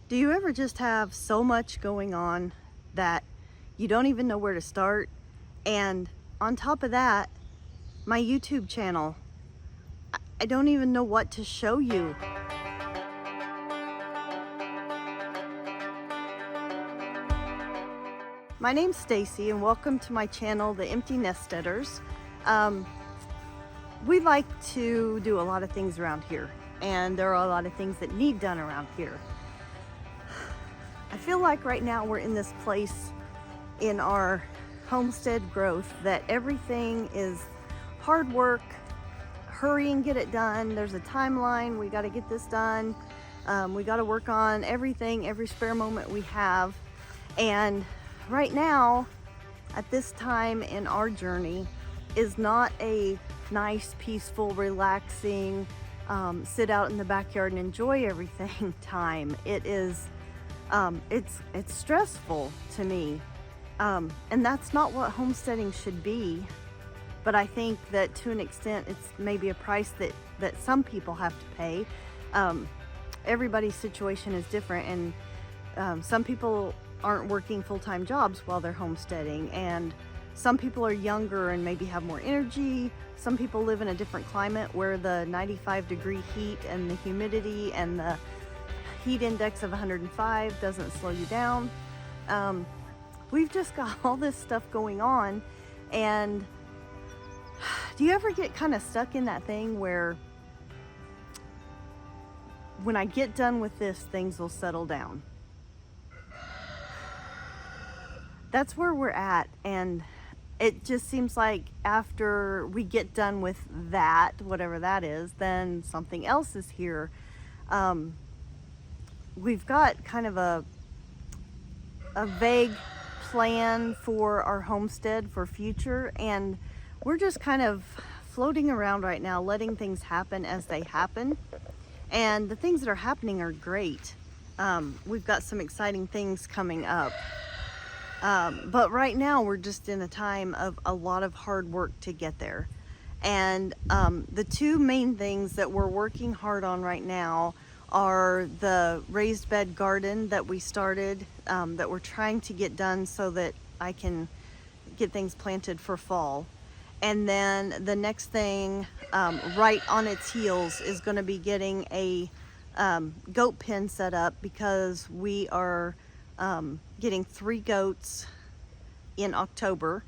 Do you ever just have so much going on that you don't even know where to start? And on top of that, my YouTube channel, I don't even know what to show you. My name's Stacy and welcome to my channel, The Empty Neststeaders. We like to do a lot of things around here, and there are a lot of things that need done around here. I feel like right now we're in this place in our homestead growth that everything is hard work, hurry and get it done. There's a timeline, we got to get this done. We got to work on everything, every spare moment we have. And right now, at this time in our journey, is not a nice, peaceful, relaxing, sit out in the backyard and enjoy everything time. It is, it's stressful to me. And that's not what homesteading should be. But I think that to an extent, it's maybe a price that some people have to pay. Everybody's situation is different, and some people aren't working full-time jobs while they're homesteading, and some people are younger and maybe have more energy. Some people live in a different climate where the 95-degree heat and the humidity and the heat index of 105 doesn't slow you down. We've just got all this stuff going on, and do you ever get kind of stuck in that thing where when I get done with this, things will settle down? That's where we're at, and it just seems like after we get done with that, whatever that is, then something else is here. We've got kind of a vague plan for our homestead for future, and we're just kind of floating around right now, letting things happen as they happen. And the things that are happening are great. We've got some exciting things coming up. But right now we're just in a time of a lot of hard work to get there. And the two main things that we're working hard on right now are the raised bed garden that we started, that we're trying to get done so that I can get things planted for fall. And then the next thing, right on its heels, is going to be getting a goat pen set up, because we are getting 3 goats in October.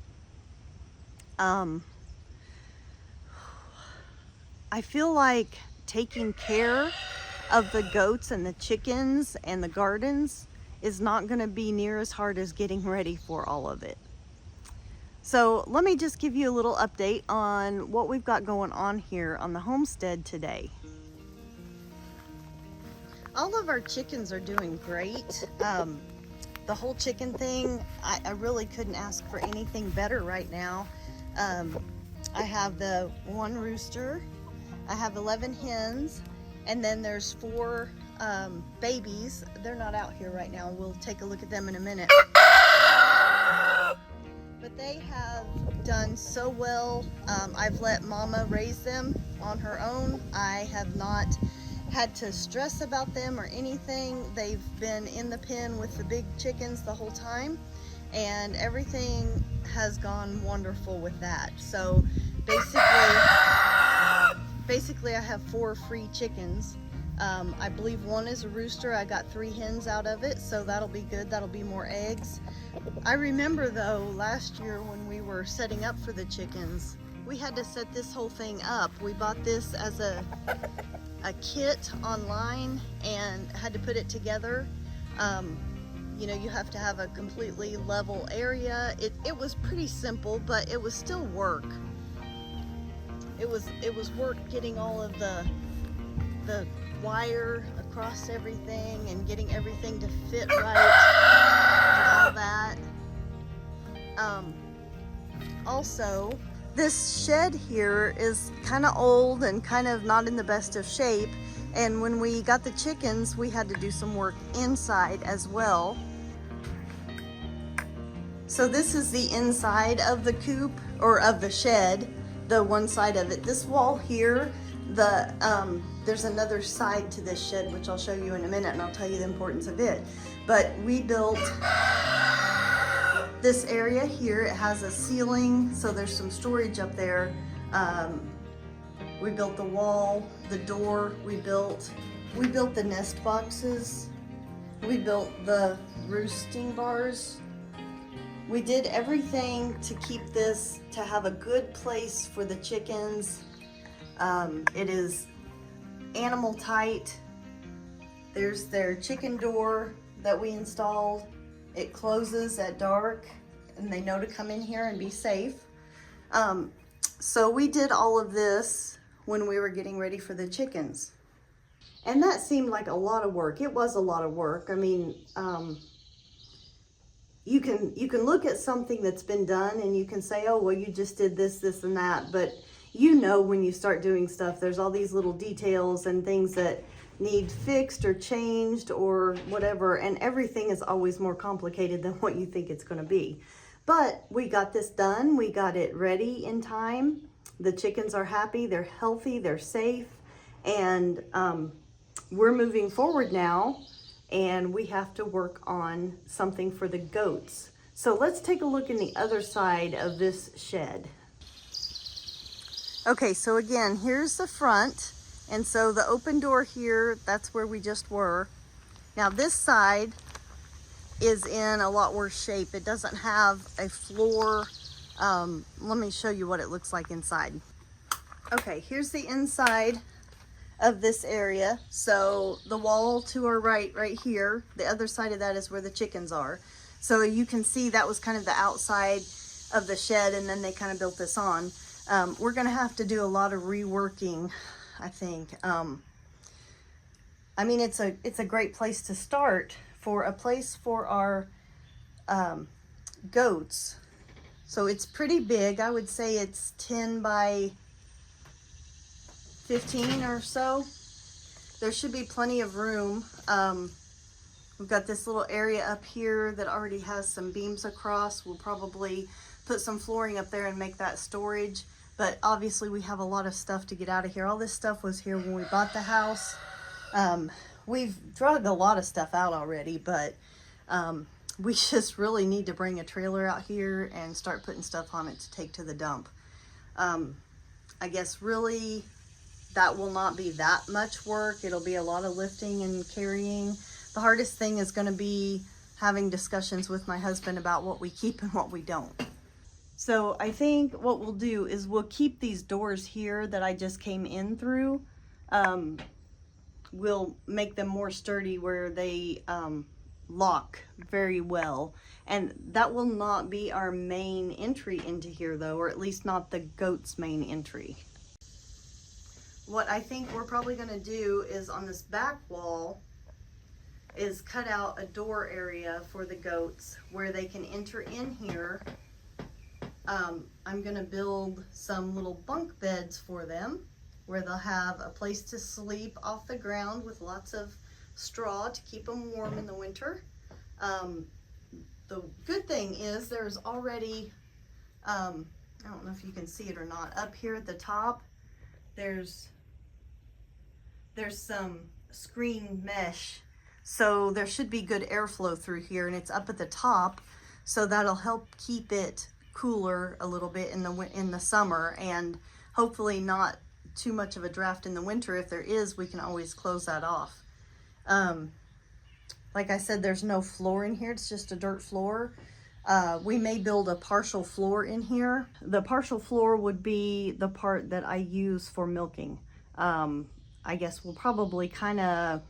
I feel like taking care of the goats and the chickens and the gardens is not going to be near as hard as getting ready for all of it. So let me just give you a little update on what we've got going on here on the homestead today. All of our chickens are doing great. The whole chicken thing, I really couldn't ask for anything better right now. I have the 1 rooster, I have 11 hens, and then there's 4 babies. They're not out here right now. We'll take a look at them in a minute. But they have done so well. I've let Mama raise them on her own. I have not had to stress about them or anything. They've been in the pen with the big chickens the whole time, and everything has gone wonderful with that. So basically I have 4 free chickens. I believe 1 is a rooster. I got 3 hens out of it, so that'll be good. That'll be more eggs. I remember though, last year when we were setting up for the chickens, we had to set this whole thing up. We bought this as a kit online and had to put it together. You know, you have to have a completely level area. It was pretty simple, but it was still work. It was work getting all of the wire across everything and getting everything to fit right and all that. Also, this shed here is kind of old and kind of not in the best of shape, and when we got the chickens, we had to do some work inside as well. So this is the inside of the coop, or of the shed, the one side of it. This wall here, the there's another side to this shed, which I'll show you in a minute, and I'll tell you the importance of it. But we built this area here. It has a ceiling, so there's some storage up there. We built the wall, the door, we built the nest boxes, we built the roosting bars. We did everything to keep this, to have a good place for the chickens. It is animal tight. There's their chicken door that we installed. It closes at dark and they know to come in here and be safe. So we did all of this when we were getting ready for the chickens. And that seemed like a lot of work. It was a lot of work. I mean, you can look at something that's been done and you can say, oh, well, you just did this, this, and that. But you know, when you start doing stuff, there's all these little details and things that need fixed or changed or whatever. And everything is always more complicated than what you think it's going to be. But we got this done. We got it ready in time. The chickens are happy. They're healthy. They're safe. And we're moving forward now. And we have to work on something for the goats. So let's take a look in the other side of this shed. Okay, so again, here's the front. And so the open door here, that's where we just were. Now this side is in a lot worse shape. It doesn't have a floor. Let me show you what it looks like inside. Okay, here's the inside of this area. So the wall to our right here, the other side of that is where the chickens are. So you can see that was kind of the outside of the shed, and then they kind of built this on. We're gonna have to do a lot of reworking, I think. I mean, it's a great place to start for a place for our goats. So it's pretty big. I would say it's 10 by 15 or so. There should be plenty of room. We've got this little area up here that already has some beams across. We'll probably put some flooring up there and make that storage. But obviously we have a lot of stuff to get out of here. All this stuff was here when we bought the house. We've drug a lot of stuff out already, but we just really need to bring a trailer out here and start putting stuff on it to take to the dump. I guess really that will not be that much work. It'll be a lot of lifting and carrying. The hardest thing is going to be having discussions with my husband about what we keep and what we don't. So I think what we'll do is we'll keep these doors here that I just came in through. We'll make them more sturdy where they lock very well. And that will not be our main entry into here though, or at least not the goat's main entry. What I think we're probably gonna do is on this back wall is cut out a door area for the goats where they can enter in here. I'm gonna build some little bunk beds for them where they'll have a place to sleep off the ground with lots of straw to keep them warm in the winter. The good thing is there's already, I don't know if you can see it or not, up here at the top, there's some screen mesh. So there should be good airflow through here, and it's up at the top. So that'll help keep it cooler a little bit in the summer, and hopefully not too much of a draft in the winter. If there is, we can always close that off. Like I said, there's no floor in here. It's just a dirt floor. We may build a partial floor in here. The partial floor would be the part that I use for milking. I guess we'll probably kind of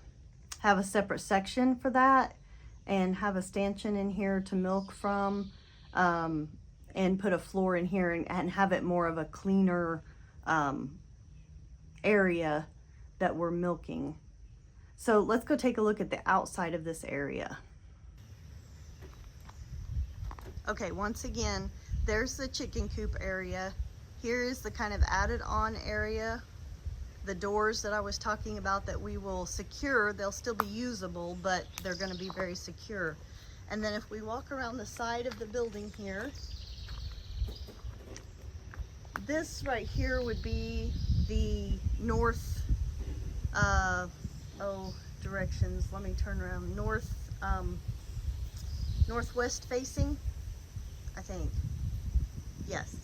have a separate section for that and have a stanchion in here to milk from, and put a floor in here and have it more of a cleaner area that we're milking. So let's go take a look at the outside of this area. Okay, once again, there's the chicken coop area. Here is the kind of added on area. The doors that I was talking about that we will secure, they'll still be usable, but they're going to be very secure. And then if we walk around the side of the building here, this right here would be the north Oh, directions. Let me turn around. Northwest facing, I think. Yes.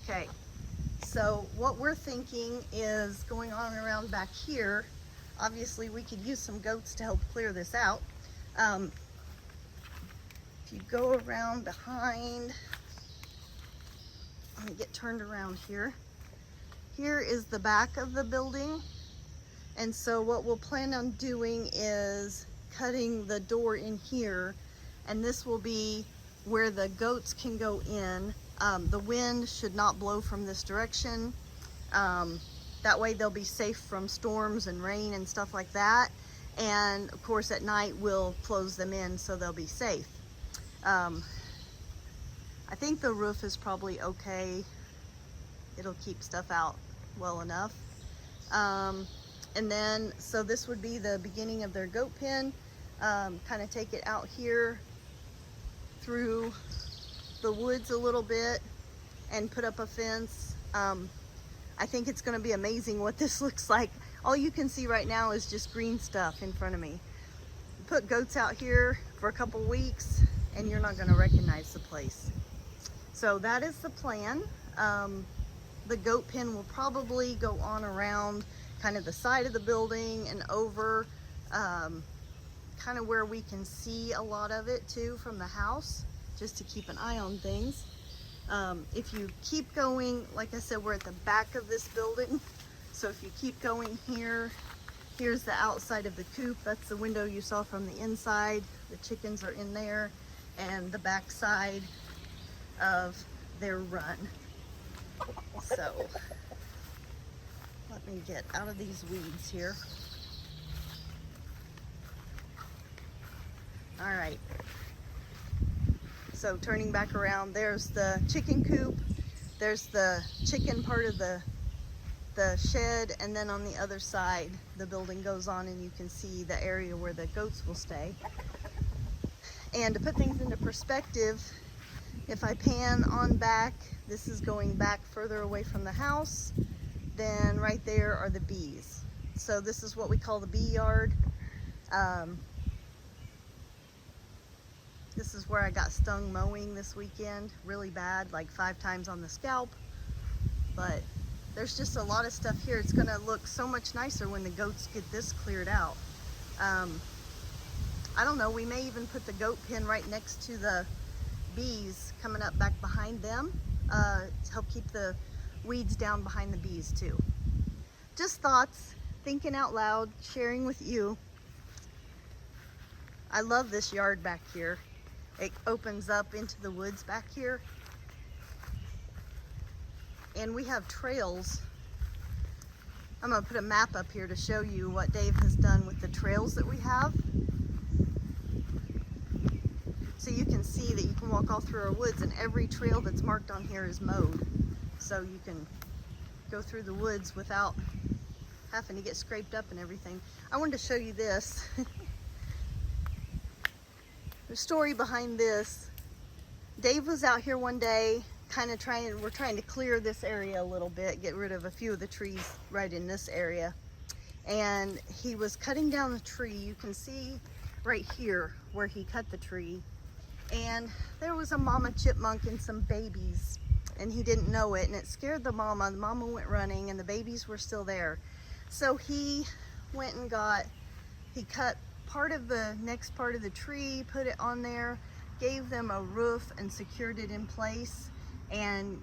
Okay. So what we're thinking is going on around back here. Obviously, we could use some goats to help clear this out. If you go around behind, let me get turned around here. Here is the back of the building. And so what we'll plan on doing is cutting the door in here, and this will be where the goats can go in. The wind should not blow from this direction. That way they'll be safe from storms and rain and stuff like that. And of course at night we'll close them in so they'll be safe. I think the roof is probably okay. It'll keep stuff out well enough. And then, so this would be the beginning of their goat pen. Kind of take it out here through the woods a little bit and put up a fence. I think it's going to be amazing what this looks like. All you can see right now is just green stuff in front of me. Put goats out here for a couple weeks and you're not going to recognize the place. So that is the plan. The goat pen will probably go on around kind of the side of the building and over, kind of where we can see a lot of it too from the house, just to keep an eye on things. If you keep going, like I said, we're at the back of this building. So if you keep going here, here's the outside of the coop. That's the window you saw from the inside. The chickens are in there, and the back side of their run. So let me get out of these weeds here. All right. So turning back around, there's the chicken coop. There's the chicken part of the shed, and then on the other side, the building goes on and you can see the area where the goats will stay. And to put things into perspective, if I pan on back, this is going back further away from the house. Then right there are the bees. So this is what we call the bee yard. This is where I got stung mowing this weekend, really bad, like 5 times on the scalp. But there's just a lot of stuff here. It's gonna look so much nicer when the goats get this cleared out. I don't know, we may even put the goat pen right next to the bees coming up back behind them to help keep the weeds down behind the bees too. Just thoughts, thinking out loud, sharing with you. I love this yard back here. It opens up into the woods back here. And we have trails. I'm gonna put a map up here to show you what Dave has done with the trails that we have. So you can see that you can walk all through our woods, and every trail that's marked on here is mowed. So you can go through the woods without having to get scraped up and everything. I wanted to show you this. The story behind this, Dave was out here one day we're trying to clear this area a little bit, get rid of a few of the trees right in this area. And he was cutting down the tree. You can see right here where he cut the tree. And there was a mama chipmunk and some babies, and he didn't know it, and it scared the mama. The mama went running and the babies were still there. So he went and he cut part of the next part of the tree, put it on there, gave them a roof and secured it in place. And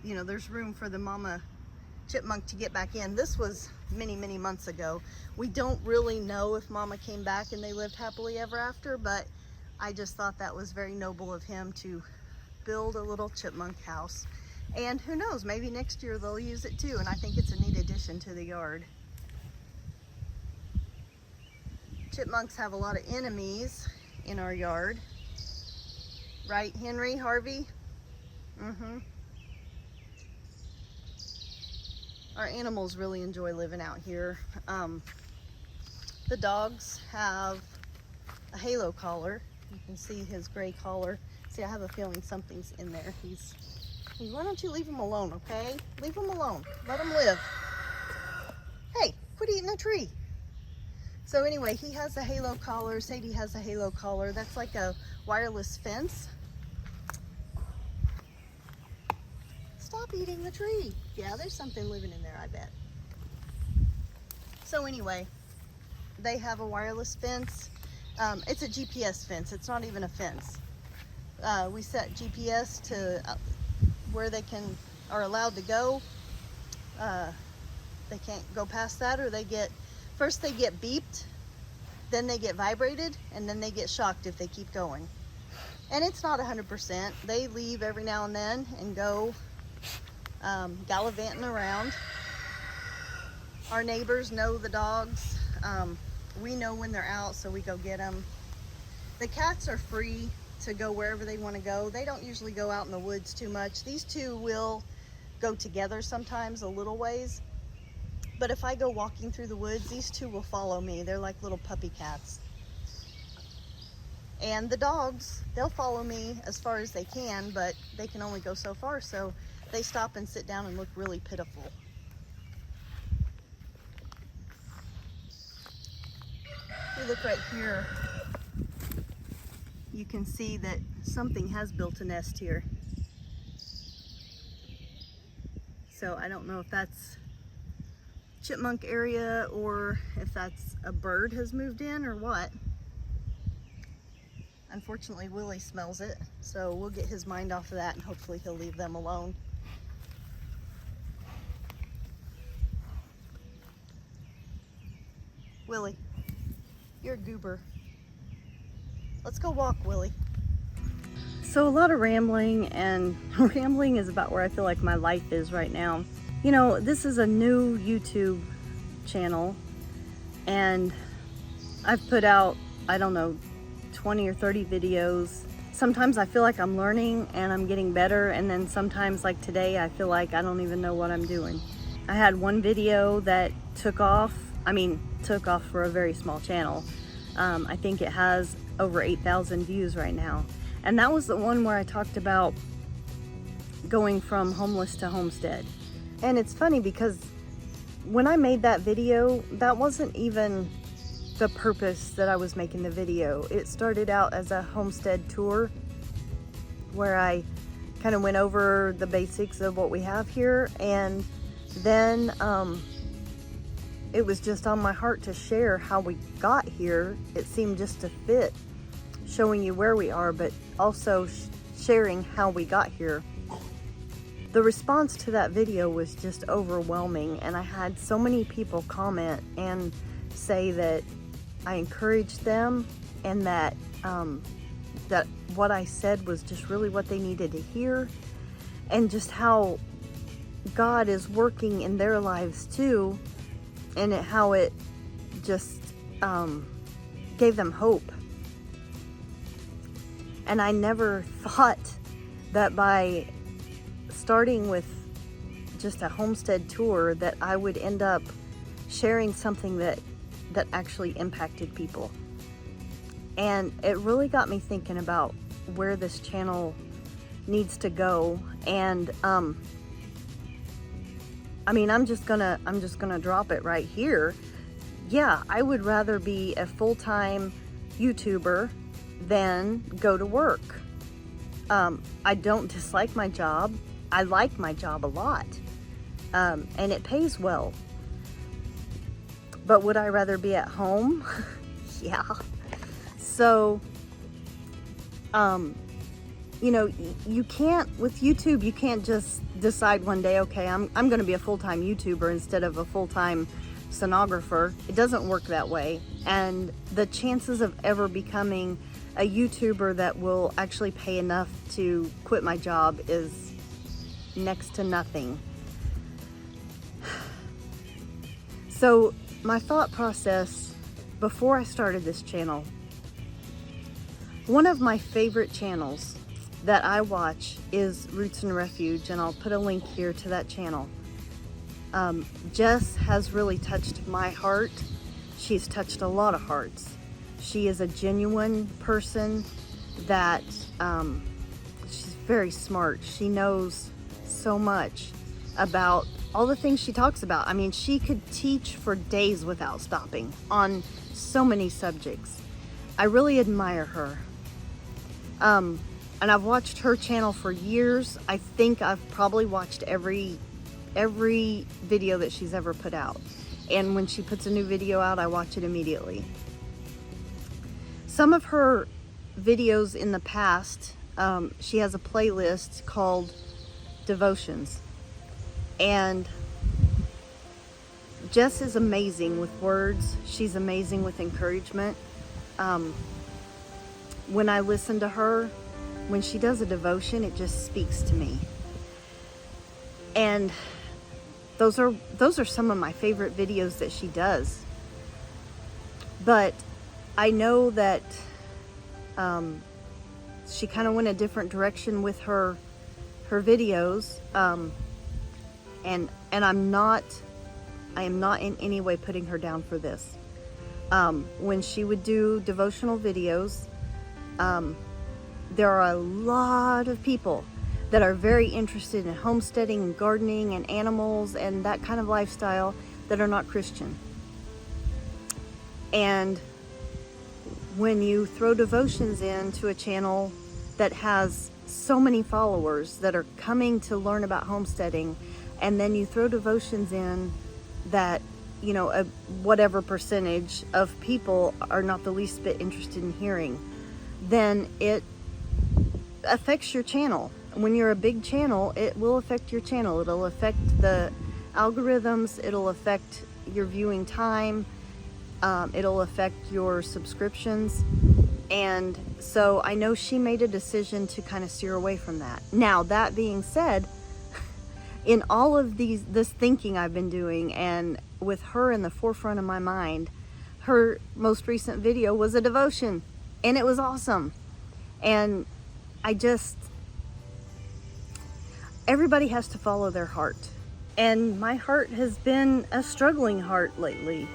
you know, there's room for the mama chipmunk to get back in. This was many months ago. We don't really know if mama came back and they lived happily ever after, but I just thought that was very noble of him to build a little chipmunk house. And who knows, maybe next year they'll use it too, and I think it's a neat addition to the yard. Chipmunks have a lot of enemies in our yard. Right, Henry, Harvey? Our animals really enjoy living out here. The dogs have a halo collar. You can see his gray collar. See, I have a feeling something's in there. Why don't you leave him alone, okay? Leave him alone. Let him live. Quit eating a tree. So anyway, he has a halo collar. Sadie has a halo collar. That's like a wireless fence. Stop eating the tree. Yeah, there's something living in there, I bet. So anyway, they have a wireless fence. It's a GPS fence. It's not even a fence. We set GPS to where they are allowed to go. They can't go past that, or first they get beeped, then they get vibrated, and then they get shocked if they keep going. And it's not 100%. They leave every now and then and go gallivanting around. Our neighbors know the dogs. We know when they're out, so we go get them. The cats are free to go wherever they want to go. They don't usually go out in the woods too much. These two will go together sometimes a little ways. But if I go walking through the woods, these two will follow me. They're like little puppy cats. And the dogs, they'll follow me as far as they can, but they can only go so far, so they stop and sit down and look really pitiful. If you look right here, you can see that something has built a nest here. So I don't know if that's chipmunk area or if that's a bird has moved in or what. Unfortunately, Willie smells it, so we'll get his mind off of that and hopefully he'll leave them alone. Willie, you're a goober. Let's go walk, Willie. So a lot of rambling, and rambling is about where I feel like my life is right now. You know, this is a new YouTube channel, and I've put out, I don't know, 20 or 30 videos. Sometimes I feel like I'm learning and I'm getting better, and then sometimes, like today, I feel like I don't even know what I'm doing. I had one video that took off for a very small channel. I think it has over 8,000 views right now. And that was the one where I talked about going from homeless to homestead. And it's funny because when I made that video, that wasn't even the purpose that I was making the video. It started out as a homestead tour where I kind of went over the basics of what we have here, and then it was just on my heart to share how we got here. It seemed just to fit, showing you where we are, but also sharing how we got here. The response to that video was just overwhelming, and I had so many people comment and say that I encouraged them, and that that what I said was just really what they needed to hear, and just how God is working in their lives too, and how it just gave them hope. And I never thought that by starting with just a homestead tour that I would end up sharing something that actually impacted people. And it really got me thinking about where this channel needs to go. And I'm just gonna drop it right here. Yeah, I would rather be a full-time YouTuber than go to work. I don't dislike my job. I like my job a lot, and it pays well. But would I rather be at home? Yeah. So, you know, you can't, with YouTube, you can't just decide one day, okay, I'm going to be a full-time YouTuber instead of a full-time sonographer. It doesn't work that way. And the chances of ever becoming a YouTuber that will actually pay enough to quit my job is next to nothing. So my thought process before I started this channel, one of my favorite channels that I watch is Roots and Refuge, and I'll put a link here to that channel. Jess has really touched my heart. She's touched a lot of hearts. She is a genuine person that she's very smart. She knows so much about all the things she talks about. I mean, she could teach for days without stopping on so many subjects. I really admire her. And I've watched her channel for years. I think I've probably watched every video that she's ever put out. And when she puts a new video out, I watch it immediately. Some of her videos in the past, she has a playlist called Devotions. And Jess is amazing with words. She's amazing with encouragement. When I listen to her, when she does a devotion, it just speaks to me. And those are some of my favorite videos that she does. But I know that she kind of went a different direction with her videos. And I am not in any way putting her down for this. When she would do devotional videos, there are a lot of people that are very interested in homesteading and gardening and animals and that kind of lifestyle that are not Christian. And when you throw devotions into a channel that has so many followers that are coming to learn about homesteading, and then you throw devotions in that, you know, whatever percentage of people are not the least bit interested in hearing, then it affects your channel. When you're a big channel, it will affect your channel. It'll affect the algorithms. It'll affect your viewing time. It'll affect your subscriptions. And so I know she made a decision to kind of steer away from that. Now, that being said, in all of this thinking I've been doing, and with her in the forefront of my mind, her most recent video was a devotion, and it was awesome. And everybody has to follow their heart. And my heart has been a struggling heart lately.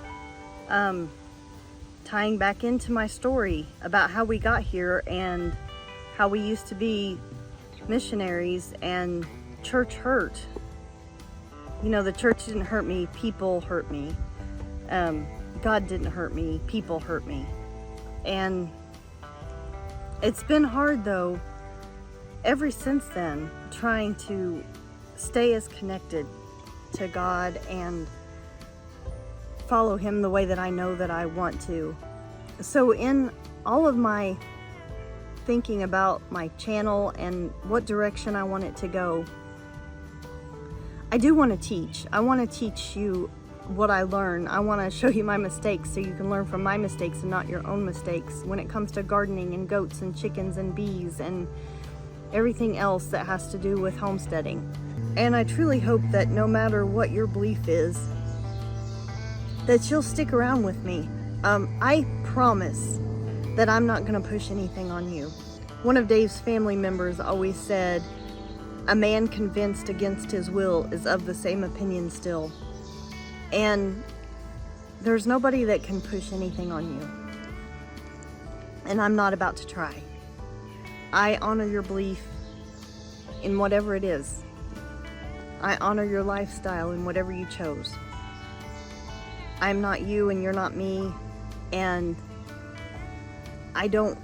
Tying back into my story about how we got here and how we used to be missionaries and church hurt. You know, the church didn't hurt me, people hurt me. God didn't hurt me, people hurt me. And it's been hard though, ever since then, trying to stay as connected to God and follow Him the way that I know that I want to. So in all of my thinking about my channel and what direction I want it to go, I do want to teach. I want to teach you what I learn. I want to show you my mistakes so you can learn from my mistakes and not your own mistakes when it comes to gardening and goats and chickens and bees and everything else that has to do with homesteading. And I truly hope that no matter what your belief is, that you'll stick around with me. I promise that I'm not going to push anything on you. One of Dave's family members always said, "A man convinced against his will is of the same opinion still." And there's nobody that can push anything on you. And I'm not about to try. I honor your belief in whatever it is. I honor your lifestyle in whatever you chose. I'm not you and you're not me, and I don't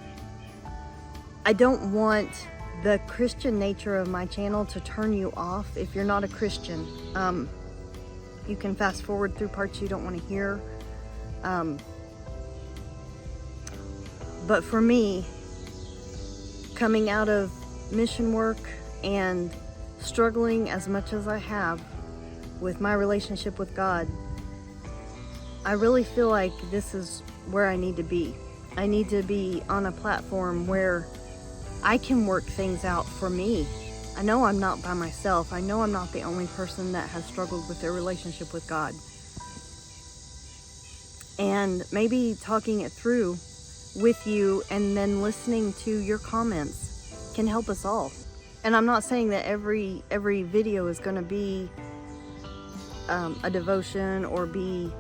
want the Christian nature of my channel to turn you off if you're not a Christian. You can fast forward through parts you don't want to hear. But for me, coming out of mission work and struggling as much as I have with my relationship with God, I really feel like this is where I need to be. I need to be on a platform where I can work things out for me. I know I'm not by myself. I know I'm not the only person that has struggled with their relationship with God. And maybe talking it through with you and then listening to your comments can help us all. And I'm not saying that every video is going to be a devotion or be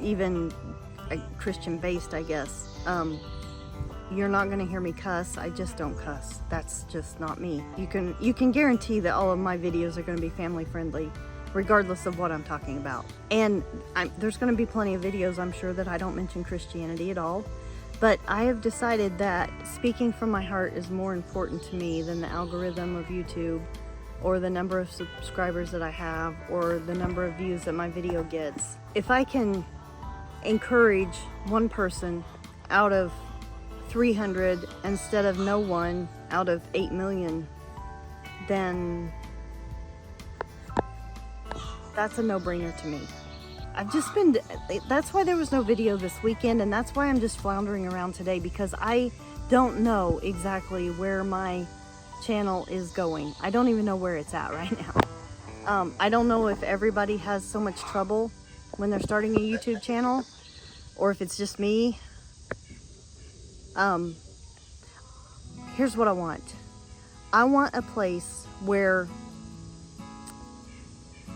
even Christian based, I guess. you're not gonna hear me cuss. I just don't cuss. That's just not me. You can guarantee that all of my videos are gonna be family friendly, regardless of what I'm talking about. And there's gonna be plenty of videos, I'm sure, that I don't mention Christianity at all. But I have decided that speaking from my heart is more important to me than the algorithm of YouTube, or the number of subscribers that I have, or the number of views that my video gets. If I can encourage one person out of 300 instead of no one out of 8 million, then that's a no-brainer to me. That's why there was no video this weekend, and that's why I'm just floundering around today, because I don't know exactly where my channel is going. I don't even know where it's at right now. I don't know if everybody has so much trouble when they're starting a YouTube channel, or if it's just me. Here's what I want. I want a place where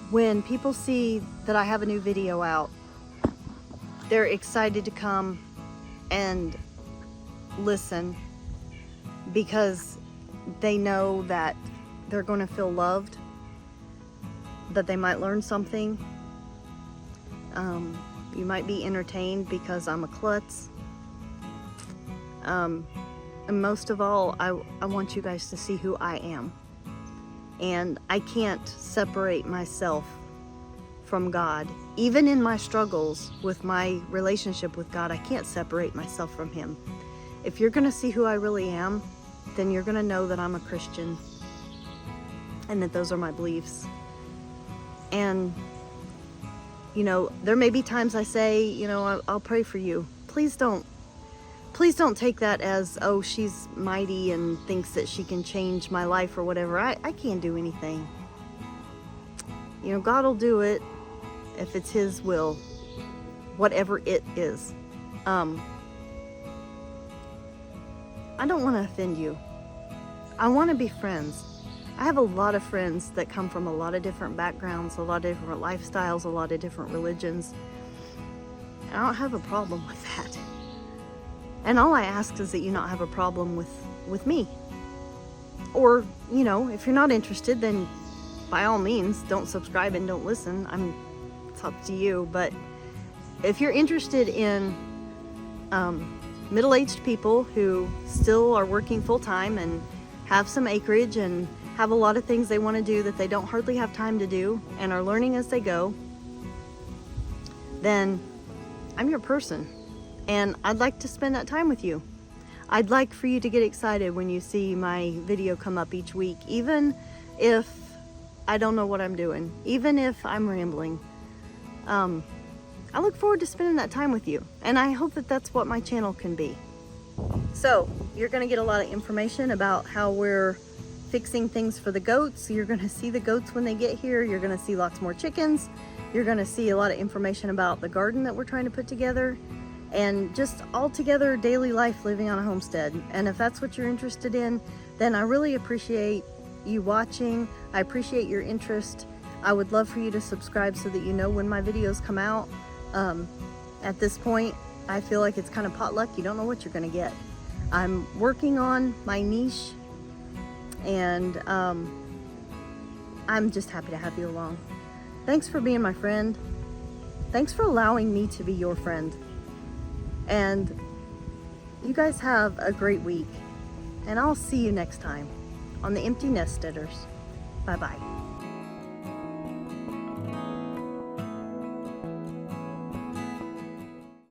when people see that I have a new video out, they're excited to come and listen, because they know that they're going to feel loved, that they might learn something. You might be entertained because I'm a klutz. And most of all, I want you guys to see who I am. And I can't separate myself from God. Even in my struggles with my relationship with God, I can't separate myself from Him. If you're going to see who I really am, then you're going to know that I'm a Christian and that those are my beliefs. And, you know, there may be times I say, you know, I'll pray for you. Please don't take that as, oh, she's mighty and thinks that she can change my life or whatever. I can't do anything. You know, God will do it if it's His will, whatever it is. I don't want to offend you. I want to be friends. I have a lot of friends that come from a lot of different backgrounds, a lot of different lifestyles, a lot of different religions. I don't have a problem with that. And all I ask is that you not have a problem with me. Or, you know, if you're not interested, then by all means, don't subscribe and don't listen. It's up to you. But if you're interested in middle-aged people who still are working full-time and have some acreage and have a lot of things they want to do that they don't hardly have time to do and are learning as they go, then I'm your person. And I'd like to spend that time with you. I'd like for you to get excited when you see my video come up each week, even if I don't know what I'm doing, even if I'm rambling. I look forward to spending that time with you, and I hope that that's what my channel can be. So, you're going to get a lot of information about how we're fixing things for the goats. You're going to see the goats when they get here. You're going to see lots more chickens. You're going to see a lot of information about the garden that we're trying to put together, and just altogether daily life living on a homestead. And if that's what you're interested in, then I really appreciate you watching. I appreciate your interest. I would love for you to subscribe so that you know when my videos come out. At this point, I feel like it's kind of potluck. You don't know what you're going to get. I'm working on my niche, and I'm just happy to have you along. Thanks for being my friend. Thanks for allowing me to be your friend. And you guys have a great week. And I'll see you next time on the Empty Neststeaders. Bye-bye.